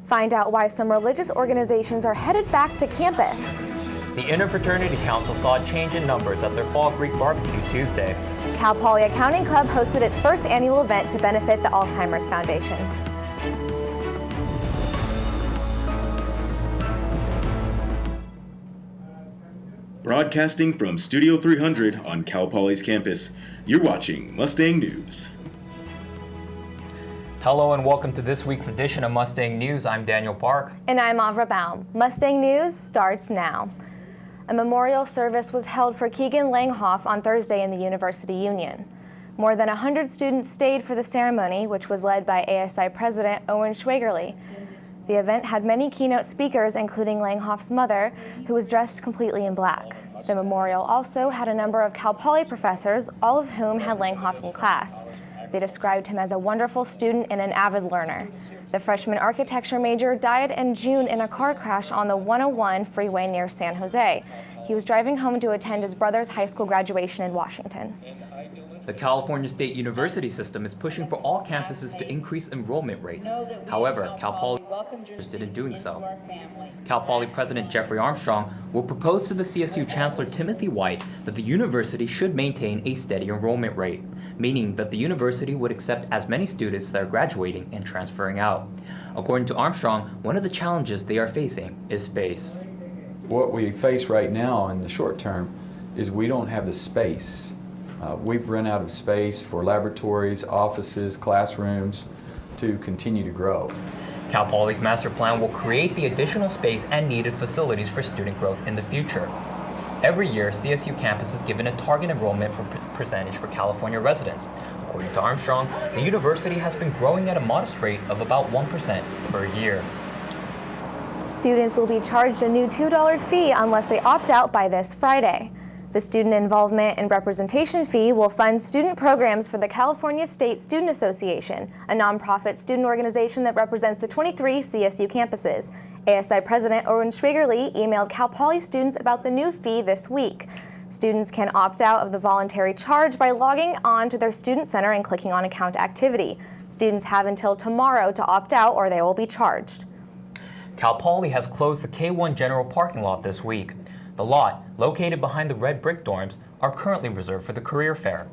Find out why some religious organizations are headed back to campus. The Interfraternity Council saw a change in numbers at their fall Greek barbecue Tuesday. Cal Poly Accounting Club hosted its first annual event to benefit the Alzheimer's Foundation. Broadcasting from Studio 300 on Cal Poly's campus, you're watching Mustang News. Hello and welcome to this week's edition of Mustang News. I'm Daniel Park. And I'm Avrah Baum. Mustang News starts now. A memorial service was held for Keegan Langhoff on Thursday in the University Union. More than 100 students stayed for the ceremony, which was led by ASI President Owen Schwagerly. The event had many keynote speakers, including Langhoff's mother, who was dressed completely in black. The memorial also had a number of Cal Poly professors, all of whom had Langhoff in class. They described him as a wonderful student and an avid learner. The freshman architecture major died in June in a car crash on the 101 freeway near San Jose. He was driving home to attend his brother's high school graduation in Washington. The California State University system is pushing for all campuses to increase enrollment rates. However, Cal Poly is interested in doing so. Cal Poly President Jeffrey Armstrong will propose to the CSU Chancellor Timothy White that the university should maintain a steady enrollment rate, meaning that the university would accept as many students that are graduating and transferring out. According to Armstrong, one of the challenges they are facing is space. What we face right now in the short term is we don't have the space. We've run out of space for laboratories, offices, classrooms to continue to grow. Cal Poly's master plan will create the additional space and needed facilities for student growth in the future. Every year, CSU campus is given a target enrollment percentage for California residents. According to Armstrong, the university has been growing at a modest rate of about 1% per year. Students will be charged a new $2 fee unless they opt out by this Friday. The Student Involvement and Representation fee will fund student programs for the California State Student Association, a nonprofit student organization that represents the 23 CSU campuses. ASI President Owen Schwagerly emailed Cal Poly students about the new fee this week. Students can opt out of the voluntary charge by logging on to their student center and clicking on Account Activity. Students have until tomorrow to opt out or they will be charged. Cal Poly has closed the K1 general parking lot this week. The lot, located behind the red brick dorms, are currently reserved for the career fair.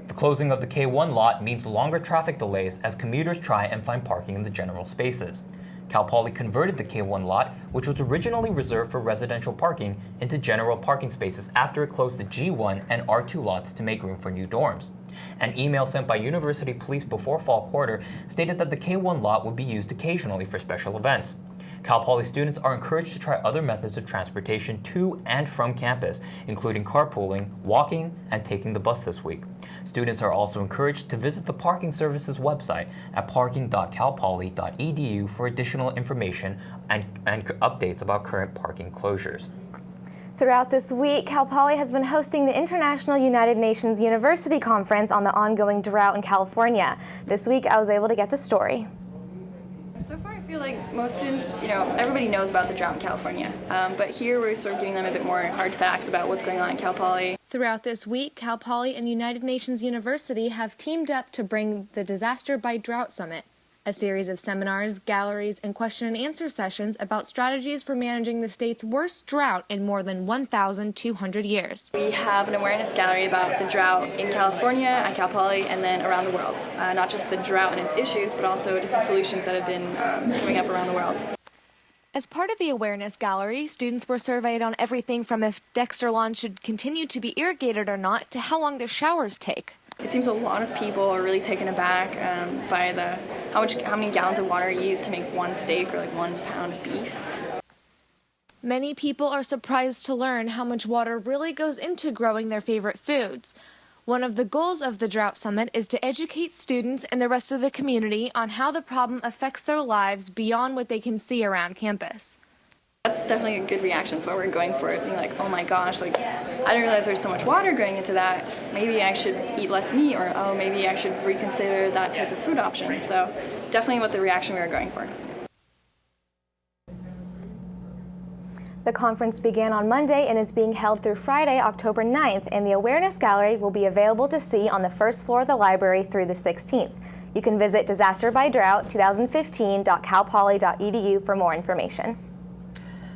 The closing of the K1 lot means longer traffic delays as commuters try and find parking in the general spaces. Cal Poly converted the K1 lot, which was originally reserved for residential parking, into general parking spaces after it closed the G1 and R2 lots to make room for new dorms. An email sent by University Police before fall quarter stated that the K1 lot would be used occasionally for special events. Cal Poly students are encouraged to try other methods of transportation to and from campus, including carpooling, walking, and taking the bus this week. Students are also encouraged to visit the Parking Services website at parking.calpoly.edu for additional information and updates about current parking closures. Throughout this week, Cal Poly has been hosting the International United Nations University Conference on the ongoing drought in California. This week, I was able to get the story. So far, I feel like most students, everybody knows about the drought in California, but here we're sort of giving them a bit more hard facts about what's going on in Cal Poly. Throughout this week, Cal Poly and United Nations University have teamed up to bring the Disaster by Drought Summit, a series of seminars, galleries, and question and answer sessions about strategies for managing the state's worst drought in more than 1,200 years. We have an awareness gallery about the drought in California, at Cal Poly, and then around the world. Not just the drought and its issues, but also different solutions that have been coming up around the world. As part of the awareness gallery, students were surveyed on everything from if Dexter Lawn should continue to be irrigated or not to how long their showers take. It seems a lot of people are really taken aback by how many gallons of water are used to make one steak or like 1 pound of beef. Many people are surprised to learn how much water really goes into growing their favorite foods. One of the goals of the Drought Summit is to educate students and the rest of the community on how the problem affects their lives beyond what they can see around campus. That's definitely a good reaction. That's why we're going for it, being like, oh my gosh, I didn't realize there's so much water going into that. Maybe I should eat less meat, or oh, maybe I should reconsider that type of food option. So definitely what the reaction we were going for. The conference began on Monday and is being held through Friday, October 9th, and the Awareness Gallery will be available to see on the first floor of the library through the 16th. You can visit disasterbydrought2015.calpoly.edu for more information.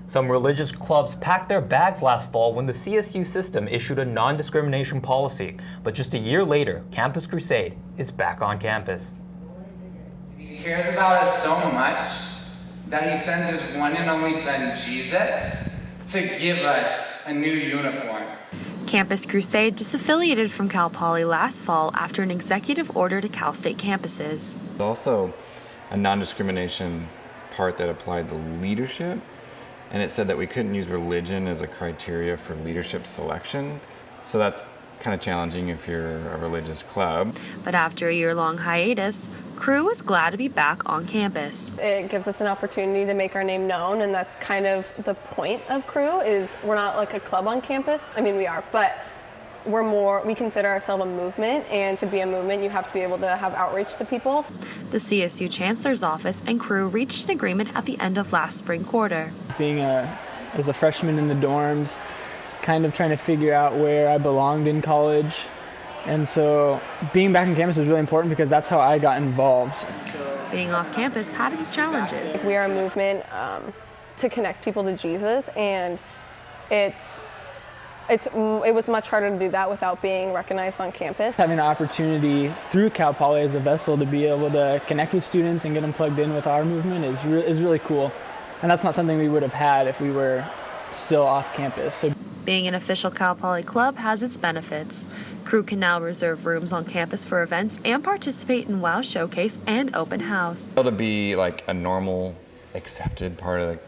Some religious clubs packed their bags last fall when the CSU system issued a non-discrimination policy. But just a year later, Campus Crusade is back on campus. He cares about us so much that he sends his one and only son, Jesus, to give us a new uniform. Campus Crusade disaffiliated from Cal Poly last fall after an executive order to Cal State campuses. There's also a non-discrimination part that applied to leadership, and it said that we couldn't use religion as a criteria for leadership selection. So that's kind of challenging if you're a religious club. But after a year-long hiatus, Crew was glad to be back on campus. It gives us an opportunity to make our name known, and that's kind of the point of Crew. Is we're not like a club on campus. I mean, we are, but we consider ourselves a movement, and to be a movement, you have to be able to have outreach to people. The CSU Chancellor's Office and Crew reached an agreement at the end of last spring quarter. Being as a freshman in the dorms, kind of trying to figure out where I belonged in college. And so being back on campus is really important because that's how I got involved. Being off campus had its challenges. We are a movement to connect people to Jesus, and it was much harder to do that without being recognized on campus. Having an opportunity through Cal Poly as a vessel to be able to connect with students and get them plugged in with our movement is really cool. And that's not something we would have had if we were still off campus. So being an official Cal Poly club has its benefits. Crew can now reserve rooms on campus for events and participate in WOW Showcase and Open House. To be like a normal, accepted part of the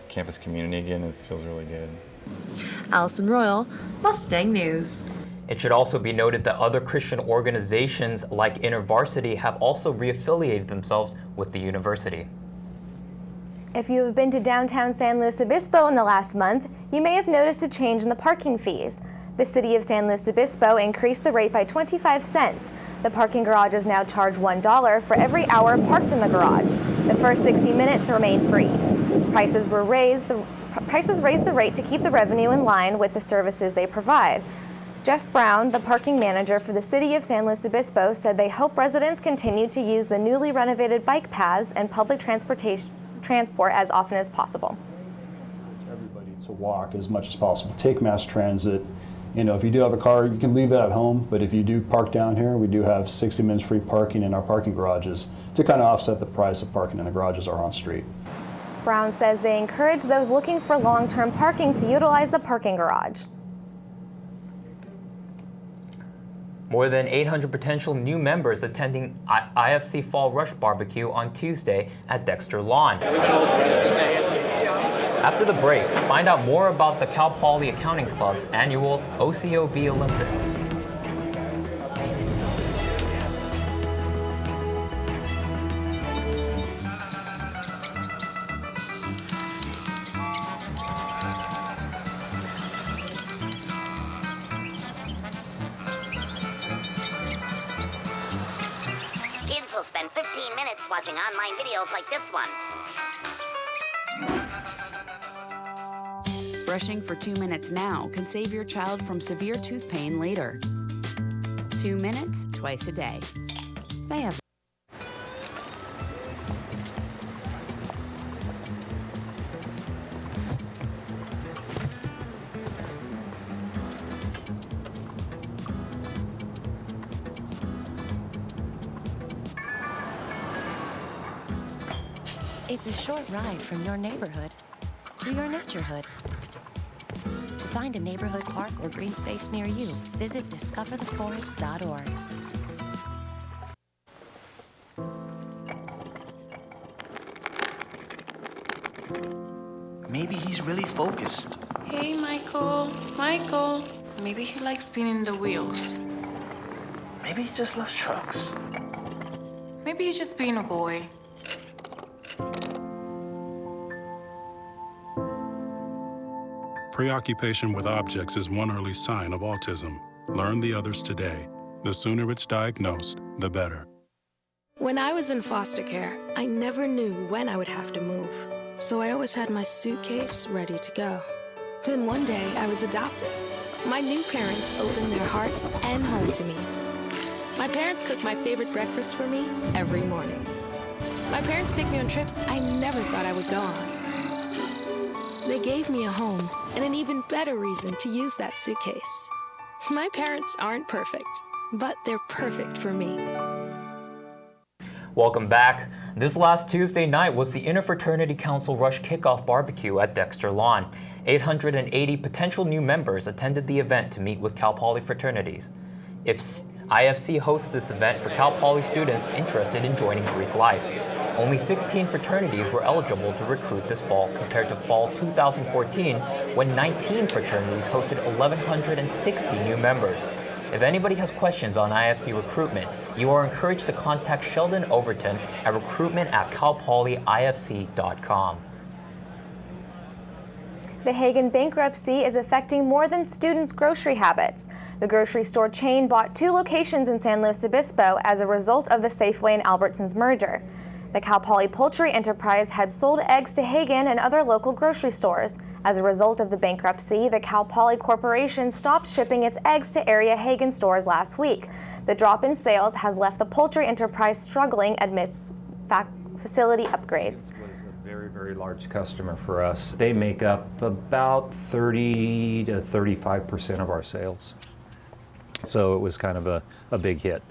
campus community again, it feels really good. Allison Royal, Mustang News. It should also be noted that other Christian organizations like InterVarsity have also reaffiliated themselves with the university. If you have been to downtown San Luis Obispo in the last month, you may have noticed a change in the parking fees. The city of San Luis Obispo increased the rate by 25 cents. The parking garages now charge $1 for every hour parked in the garage. The first 60 minutes remain free. Prices raised the rate to keep the revenue in line with the services they provide. Jeff Brown, the parking manager for the city of San Luis Obispo, said they hope residents continue to use the newly renovated bike paths and public transport as often as possible. Everybody to walk as much as possible. Take mass transit. You know, if you do have a car, you can leave it at home, but if you do park down here, we do have 60 minutes free parking in our parking garages to kind of offset the price of parking in the garages or on street. Brown says they encourage those looking for long-term parking to utilize the parking garage. More than 800 potential new members attending IFC Fall Rush Barbecue on Tuesday at Dexter Lawn. After the break, find out more about the Cal Poly Accounting Club's annual OCOB Olympics. Kids will spend 15 minutes watching online videos like this one. Brushing for 2 minutes now can save your child from severe tooth pain later. 2 minutes, twice a day. They have. It's a short ride from your neighborhood to your naturehood. To find a neighborhood park or green space near you, visit discovertheforest.org. Maybe he's really focused. Hey, Michael. Michael. Maybe he likes spinning the wheels. Maybe he just loves trucks. Maybe he's just being a boy. Preoccupation with objects is one early sign of autism. Learn the others today. The sooner it's diagnosed, the better. When I was in foster care, I never knew when I would have to move. So I always had my suitcase ready to go. Then one day I was adopted. My new parents opened their hearts and home to me. My parents cook my favorite breakfast for me every morning. My parents take me on trips I never thought I would go on. They gave me a home and an even better reason to use that suitcase. My parents aren't perfect, but they're perfect for me. Welcome back. This last Tuesday night was the Interfraternity Council Rush Kickoff Barbecue at Dexter Lawn. 880 potential new members attended the event to meet with Cal Poly fraternities. If IFC hosts this event for Cal Poly students interested in joining Greek life. Only 16 fraternities were eligible to recruit this fall compared to fall 2014 when 19 fraternities hosted 1,160 new members. If anybody has questions on IFC recruitment, you are encouraged to contact Sheldon Overton at recruitment@calpolyifc.com. The Hagen bankruptcy is affecting more than students' grocery habits. The grocery store chain bought 2 locations in San Luis Obispo as a result of the Safeway and Albertsons merger. The Cal Poly Poultry Enterprise had sold eggs to Hagen and other local grocery stores. As a result of the bankruptcy, the Cal Poly Corporation stopped shipping its eggs to area Hagen stores last week. The drop in sales has left the poultry enterprise struggling amidst facility upgrades. Very large customer for us. They make up about 30 to 35% of our sales. So it was kind of a big hit.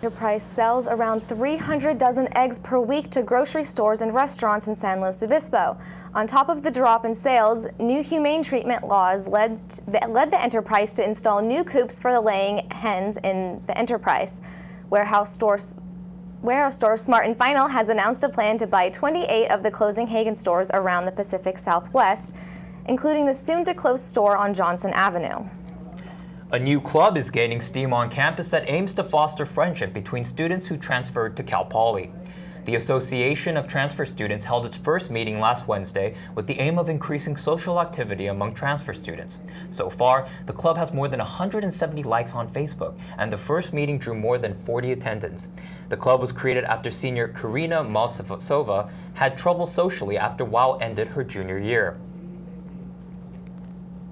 Enterprise sells around 300 dozen eggs per week to grocery stores and restaurants in San Luis Obispo. On top of the drop in sales, new humane treatment laws led the enterprise to install new coops for the laying hens in the enterprise. Warehouse store Smart & Final has announced a plan to buy 28 of the closing Hagen stores around the Pacific Southwest, including the soon-to-close store on Johnson Avenue. A new club is gaining steam on campus that aims to foster friendship between students who transferred to Cal Poly. The Association of Transfer Students held its first meeting last Wednesday with the aim of increasing social activity among transfer students. So far, the club has more than 170 likes on Facebook, and the first meeting drew more than 40 attendants. The club was created after senior Karina Movsova had trouble socially after WOW ended her junior year.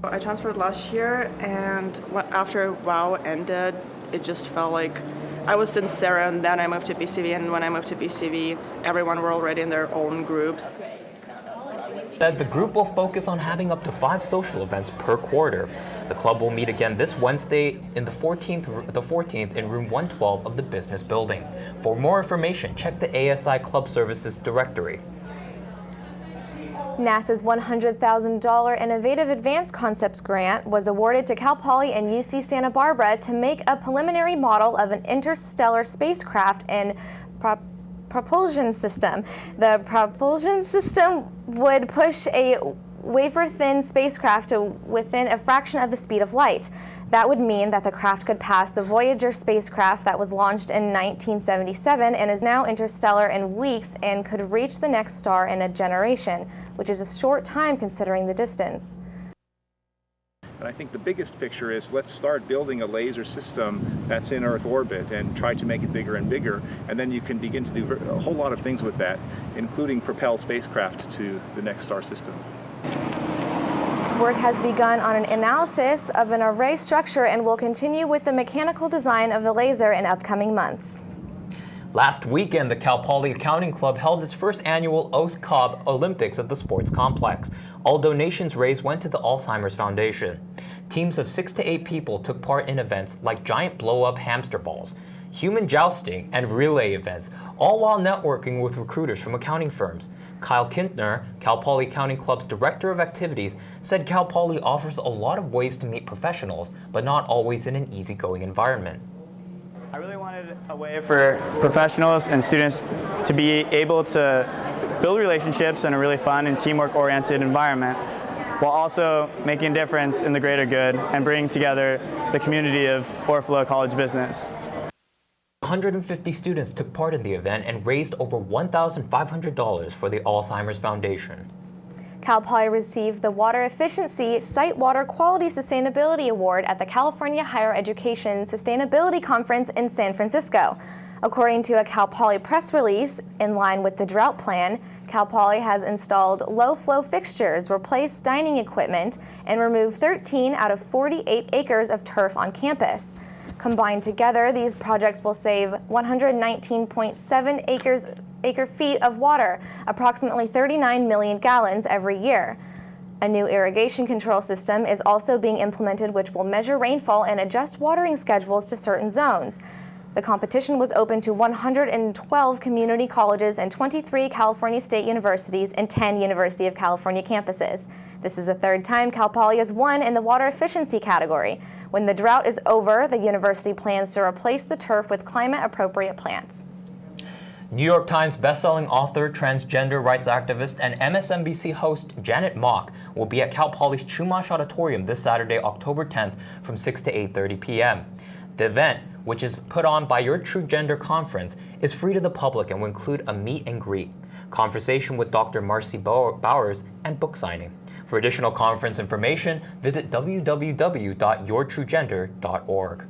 I transferred last year, and after WOW ended, it just felt like I was in Sarah, and then I moved to BCV, and when I moved to BCV, everyone were already in their own groups. That the group will focus on having up to 5 social events per quarter. The club will meet again this Wednesday in the 14th in room 112 of the business building. For more information, check the ASI Club Services directory. NASA's $100,000 Innovative Advanced Concepts grant was awarded to Cal Poly and UC Santa Barbara to make a preliminary model of an interstellar spacecraft and propulsion system. The propulsion system would push a wafer-thin spacecraft to within a fraction of the speed of light. That would mean that the craft could pass the Voyager spacecraft that was launched in 1977 and is now interstellar in weeks and could reach the next star in a generation, which is a short time considering the distance. And I think the biggest picture is let's start building a laser system that's in Earth orbit and try to make it bigger and bigger, and then you can begin to do a whole lot of things with that, including propel spacecraft to the next star system. Work has begun on an analysis of an array structure and will continue with the mechanical design of the laser in upcoming months. Last weekend, the Cal Poly Accounting Club held its first annual Oast Cobb Olympics at the sports complex. All donations raised went to the Alzheimer's Foundation. Teams of 6 to 8 people took part in events like giant blow-up hamster balls, human jousting, and relay events, all while networking with recruiters from accounting firms. Kyle Kintner, Cal Poly Accounting Club's Director of Activities, said Cal Poly offers a lot of ways to meet professionals, but not always in an easygoing environment. I really wanted a way for professionals and students to be able to build relationships in a really fun and teamwork-oriented environment, while also making a difference in the greater good and bringing together the community of Orfalea College Business. 150 students took part in the event and raised over $1,500 for the Alzheimer's Foundation. Cal Poly received the Water Efficiency Site Water Quality Sustainability Award at the California Higher Education Sustainability Conference in San Francisco. According to a Cal Poly press release, in line with the drought plan, Cal Poly has installed low-flow fixtures, replaced dining equipment, and removed 13 out of 48 acres of turf on campus. Combined together, these projects will save 119.7 acre-feet of water, approximately 39 million gallons every year. A new irrigation control system is also being implemented, which will measure rainfall and adjust watering schedules to certain zones. The competition was open to 112 community colleges and 23 California State Universities and 10 University of California campuses. This is the third time Cal Poly has won in the water efficiency category. When the drought is over, the university plans to replace the turf with climate-appropriate plants. New York Times bestselling author, transgender rights activist, and MSNBC host Janet Mock will be at Cal Poly's Chumash Auditorium this Saturday, October 10th from 6 to 8:30 p.m. The event, which is put on by Your True Gender Conference, is free to the public and will include a meet and greet, conversation with Dr. Marcy Bowers, and book signing. For additional conference information, visit www.yourtruegender.org.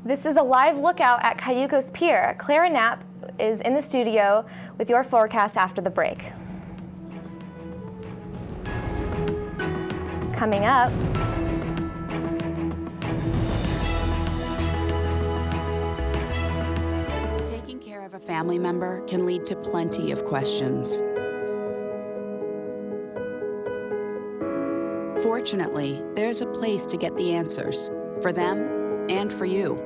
This is a live lookout at Cayucos Pier. Clara Knapp is in the studio with your forecast after the break. Coming up, Taking care of a family member can lead to plenty of questions. Fortunately, there's a place to get the answers, for them and for you.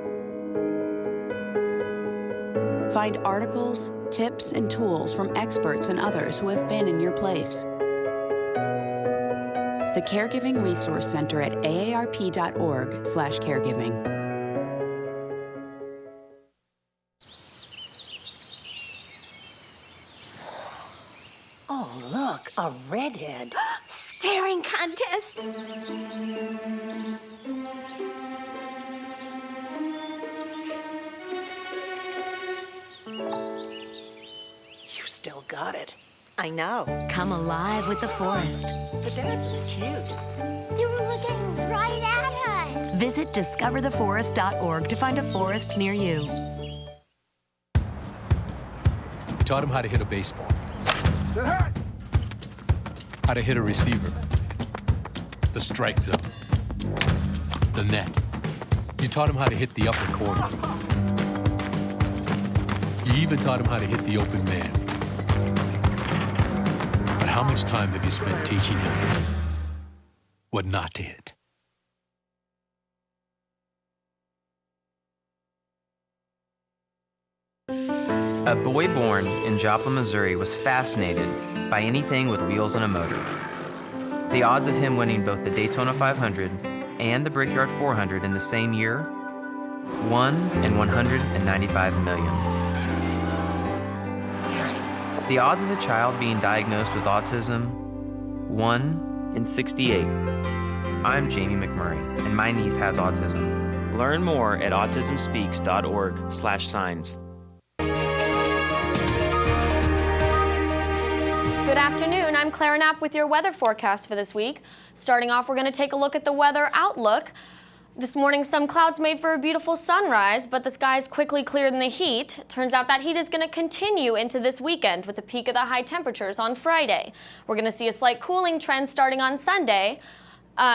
Find articles, tips, and tools from experts and others who have been in your place. The Caregiving Resource Center at aarp.org/caregiving. Oh, look, a redhead. Staring contest. You still got it. I know. Come alive with the forest. The dad was cute. They were looking right at us. Visit discovertheforest.org to find a forest near you. We taught him how to hit a baseball, how to hit a receiver, the strike zone, the net. You taught him how to hit the upper corner. You even taught him how to hit the open man. But how much time have you spent teaching him what not to hit? A boy born in Joplin, Missouri was fascinated by anything with wheels and a motor. The odds of him winning both the Daytona 500 and the Brickyard 400 in the same year, 1 in 195 million. The odds of a child being diagnosed with autism, 1 in 68. I'm Jamie McMurray, and my niece has autism. Learn more at autismspeaks.org/signs. Good afternoon, I'm Clara Knapp with your weather forecast for this week. Starting off, we're going to take a look at the weather outlook. This morning, some clouds made for a beautiful sunrise, but the skies quickly cleared in the heat. Turns out that heat is going to continue into this weekend with the peak of the high temperatures on Friday. We're going to see a slight cooling trend starting on Sunday.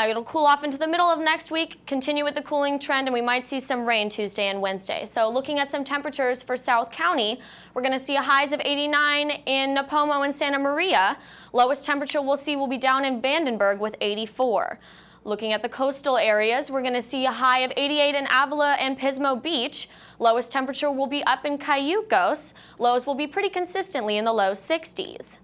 It'll cool off into the middle of next week, continue with the cooling trend, and we might see some rain Tuesday and Wednesday. So looking at some temperatures for South County, we're going to see highs of 89 in Napomo and Santa Maria. Lowest temperature we'll see will be down in Vandenberg with 84. Looking at the coastal areas, we're going to see a high of 88 in Avila and Pismo Beach. Lowest temperature will be up in Cayucos. Lows will be pretty consistently in the low 60s.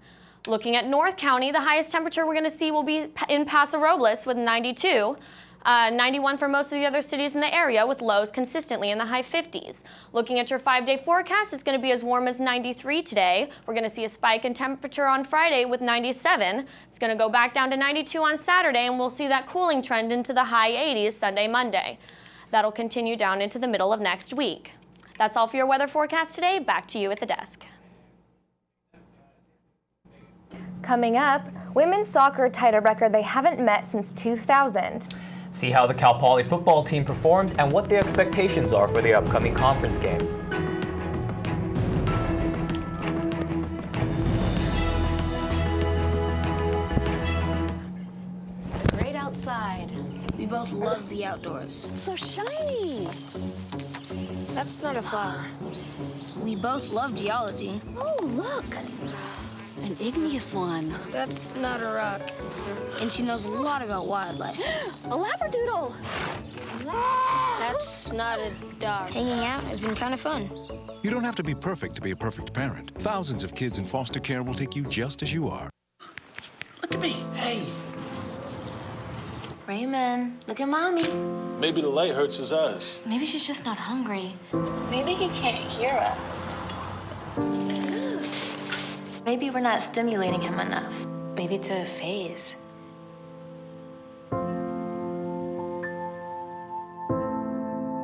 Looking at North County, the highest temperature we're going to see will be in Paso Robles with 92. 91 for most of the other cities in the area, with lows consistently in the high 50s. Looking at your 5-day forecast, it's going to be as warm as 93 today. We're going to see a spike in temperature on Friday with 97. It's going to go back down to 92 on Saturday, and we'll see that cooling trend into the high 80s Sunday, Monday. That'll continue down into the middle of next week. That's all for your weather forecast today. Back to you at the desk. Coming up, women's soccer tied a record they haven't met since 2000. See how the Cal Poly football team performed and what the expectations are for the upcoming conference games. Great outside. We both love the the outdoors. So shiny. That's not a flower. We both love geology. Oh, look. An igneous one. That's not a rock. And she knows a lot about wildlife. A labradoodle. That's not a dog. Hanging out has been kind of fun. You don't have to be perfect to be a perfect parent. Thousands of kids in foster care will take you just as you are. Look at me. Hey. Raymond, look at Mommy. Maybe the light hurts his eyes. Maybe she's just not hungry. Maybe he can't hear us. Maybe we're not stimulating him enough. Maybe it's a phase.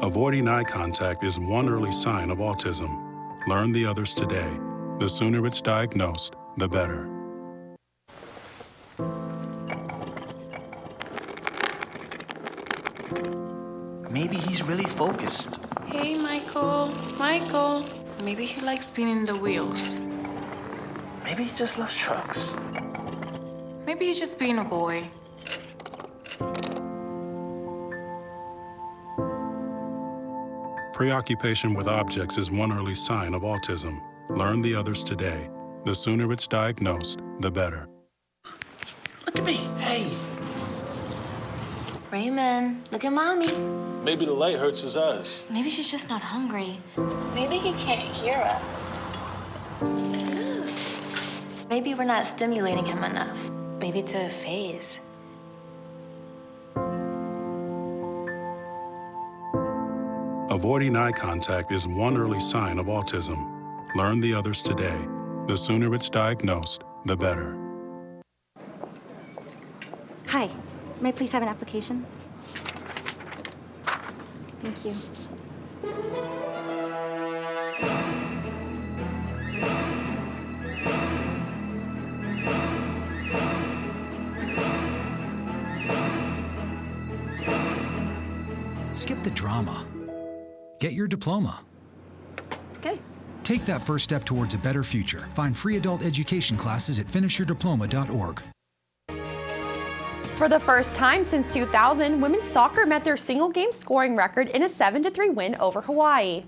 Avoiding eye contact is one early sign of autism. Learn the others today. The sooner it's diagnosed, the better. Maybe he's really focused. Hey, Michael. Michael. Maybe he likes spinning the wheels. Maybe he just loves trucks. Maybe he's just being a boy. Preoccupation with objects is one early sign of autism. Learn the others today. The sooner it's diagnosed, the better. Look at me. Hey. Raymond, look at Mommy. Maybe the light hurts his eyes. Maybe she's just not hungry. Maybe he can't hear us. Maybe we're not stimulating him enough. Maybe it's a phase. Avoiding eye contact is one early sign of autism. Learn the others today. The sooner it's diagnosed, the better. Hi, may I please have an application? Thank you. Skip the drama. Get your diploma. Okay. Take that first step towards a better future. Find free adult education classes at finishyourdiploma.org. For the first time since 2000, women's soccer met their single-game scoring record in a 7-3 win over Hawaii.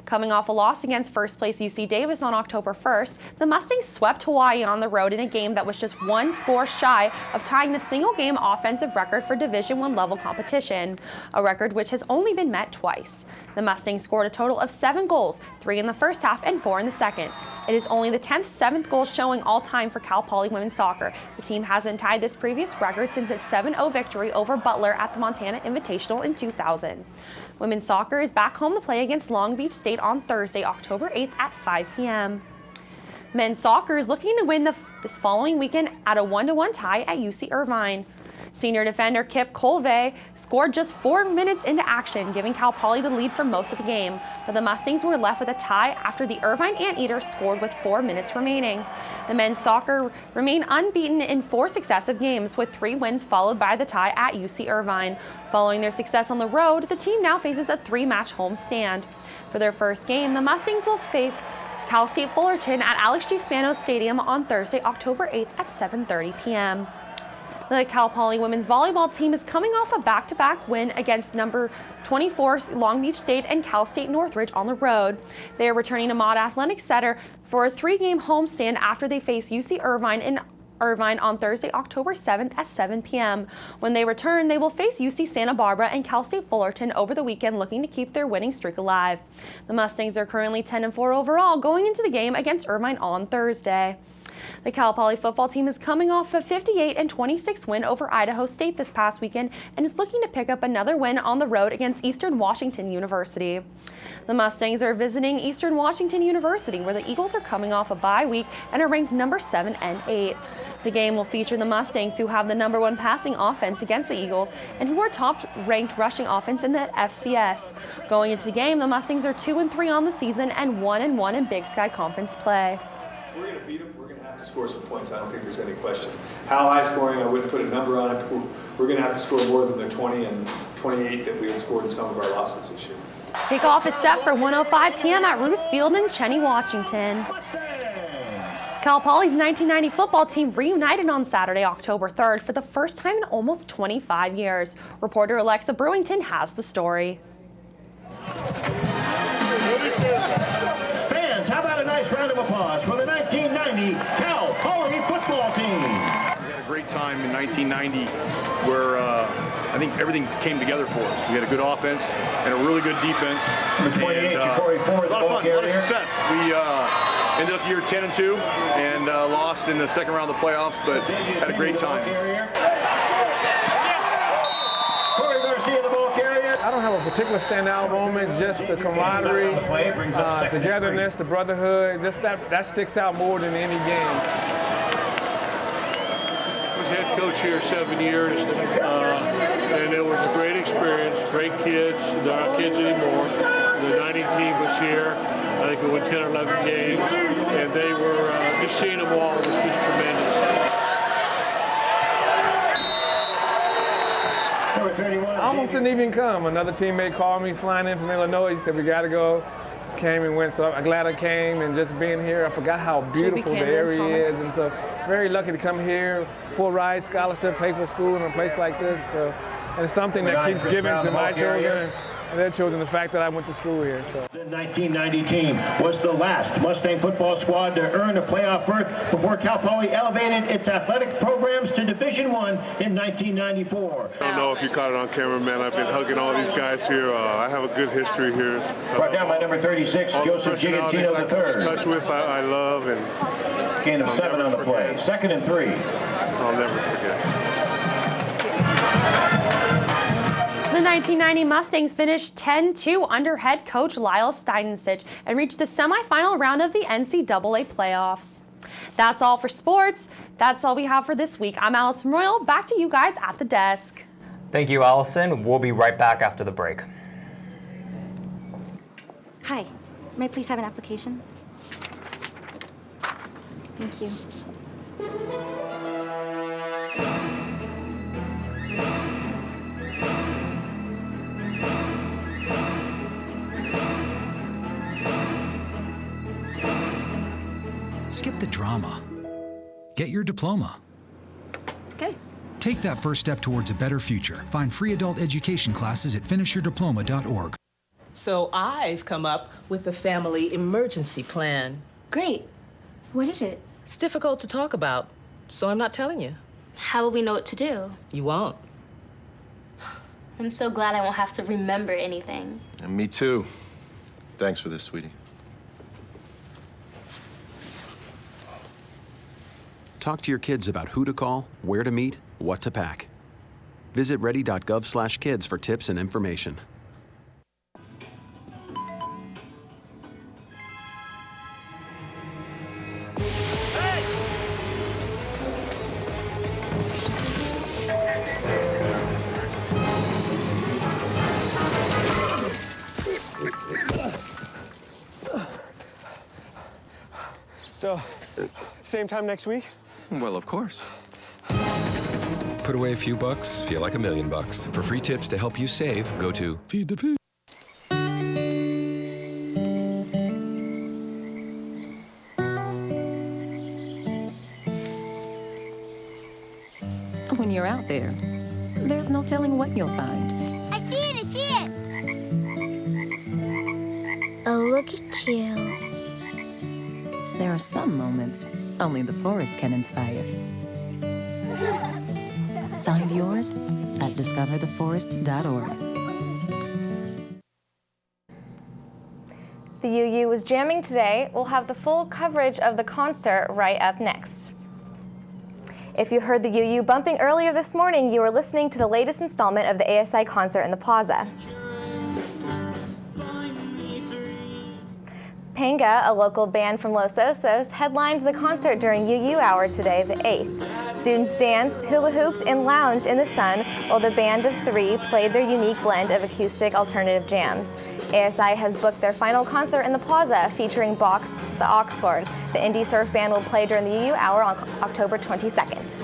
Coming off a loss against first-place UC Davis on October 1st, the Mustangs swept Hawaii on the road in a game that was just one score shy of tying the single-game offensive record for Division I level competition, a record which has only been met twice. The Mustangs scored a total of 7 goals, 3 in the first half and 4 in the second. It is only the 10th 7th goal showing all-time for Cal Poly women's soccer. The team hasn't tied this previous record since its 7-0 victory over Butler at the Montana Invitational in 2000. Women's soccer is back home to play against Long Beach State on Thursday, October 8th at 5 p.m. Men's soccer is looking to win this following weekend at a 1-1 tie at UC Irvine. Senior defender Kip Colvey scored just 4 minutes into action, giving Cal Poly the lead for most of the game, but the Mustangs were left with a tie after the Irvine Anteaters scored with 4 minutes remaining. The men's soccer remain unbeaten in 4 successive games, with 3 wins followed by the tie at UC Irvine. Following their success on the road, the team now faces a 3-match homestand. For their first game, the Mustangs will face Cal State Fullerton at Alex G. Spanos Stadium on Thursday, October 8th at 7:30 p.m. The Cal Poly women's volleyball team is coming off a back-to-back win against number 24 Long Beach State and Cal State Northridge on the road. They are returning to Mott Athletic Center for a 3-game homestand after they face UC Irvine in Irvine on Thursday, October 7th at 7 p.m. When they return, they will face UC Santa Barbara and Cal State Fullerton over the weekend, looking to keep their winning streak alive. The Mustangs are currently 10-4 overall going into the game against Irvine on Thursday. The Cal Poly football team is coming off a 58-26 win over Idaho State this past weekend and is looking to pick up another win on the road against Eastern Washington University. The Mustangs are visiting Eastern Washington University, where the Eagles are coming off a bye week and are ranked number 7 and 8. The game will feature the Mustangs, who have the number 1 passing offense against the Eagles and who are top-ranked rushing offense in the FCS. Going into the game, the Mustangs are 2-3 on the season and 1-1 in Big Sky Conference play. We're going to beat them. We're going to have to score some points. I don't think there's any question. How high scoring, I wouldn't put a number on it. We're going to have to score more than the 20 and 28 that we had scored in some of our losses this year. Kickoff is set for 1:05 p.m. at Roos Field in Cheney, Washington. Cal Poly's 1990 football team reunited on Saturday, October 3rd for the first time in almost 25 years. Reporter Alexa Brewington has the story. Fans, how about a nice round of applause for the 1990 Cal Poly football team? We had a great time in 1990 where I think everything came together for us. We had a good offense and a really good defense. Number 28, Corey Ford, a lot of fun, a lot of success. We ended up year 10-2 and lost in the second round of the playoffs, but had a great time. I don't have a particular standout moment, just the camaraderie, togetherness, the brotherhood, just that sticks out more than any game. I was head coach here 7 years, and it was a great experience, great kids. They're not kids anymore. The 90 team was here. I think we won 10 or 11 games, and they were, just seeing them all was just tremendous. I almost didn't even come. Another teammate called me, he's flying in from Illinois. He said, we got to go. Came and went, so I'm glad I came, and just being here, I forgot how beautiful the area is, and so very lucky to come here, full ride scholarship, pay for school in a place like this. So, and it's something that keeps giving to my children and their children, the fact that I went to school here. So. The 1990 team was the last Mustang football squad to earn a playoff berth before Cal Poly elevated its athletic programs to Division I in 1994. I don't know if you caught it on camera, man. I've been hugging all these guys here. I have a good history here. Brought down by number 36, Joseph Gigantino III. Touch with, I love, and gain of 7 on the play. 2nd and 3. I'll never forget. The 1990 Mustangs finished 10-2 under head coach Lyle Steinensich and reached the semifinal round of the NCAA playoffs. That's all for sports. That's all we have for this week. I'm Allison Royal. Back to you guys at the desk. Thank you, Allison. We'll be right back after the break. Hi, may I please have an application? Thank you. Skip the drama. Get your diploma. Okay. Take that first step towards a better future. Find free adult education classes at finishyourdiploma.org. So I've come up with a family emergency plan. Great. What is it? It's difficult to talk about, so I'm not telling you. How will we know what to do? You won't. I'm so glad I won't have to remember anything. And me too. Thanks for this, sweetie. Talk to your kids about who to call, where to meet, what to pack. Visit ready.gov/kids for tips and information. So, same time next week? Well, of course. Put away a few bucks, feel like $1 million. For free tips to help you save, go to Feed the Pig. When you're out there, there's no telling what you'll find. I see it, I see it! Oh, look at you. There are some moments only the forest can inspire. Find yours at discovertheforest.org. The UU was jamming today. We'll have the full coverage of the concert right up next. If you heard the UU bumping earlier this morning, you were listening to the latest installment of the ASI concert in the plaza. Panga, a local band from Los Osos, headlined the concert during UU Hour today, the 8th. Students danced, hula hooped, and lounged in the sun while the band of 3 played their unique blend of acoustic alternative jams. ASI has booked their final concert in the plaza featuring the Oxford. The indie surf band will play during the UU Hour on October 22nd.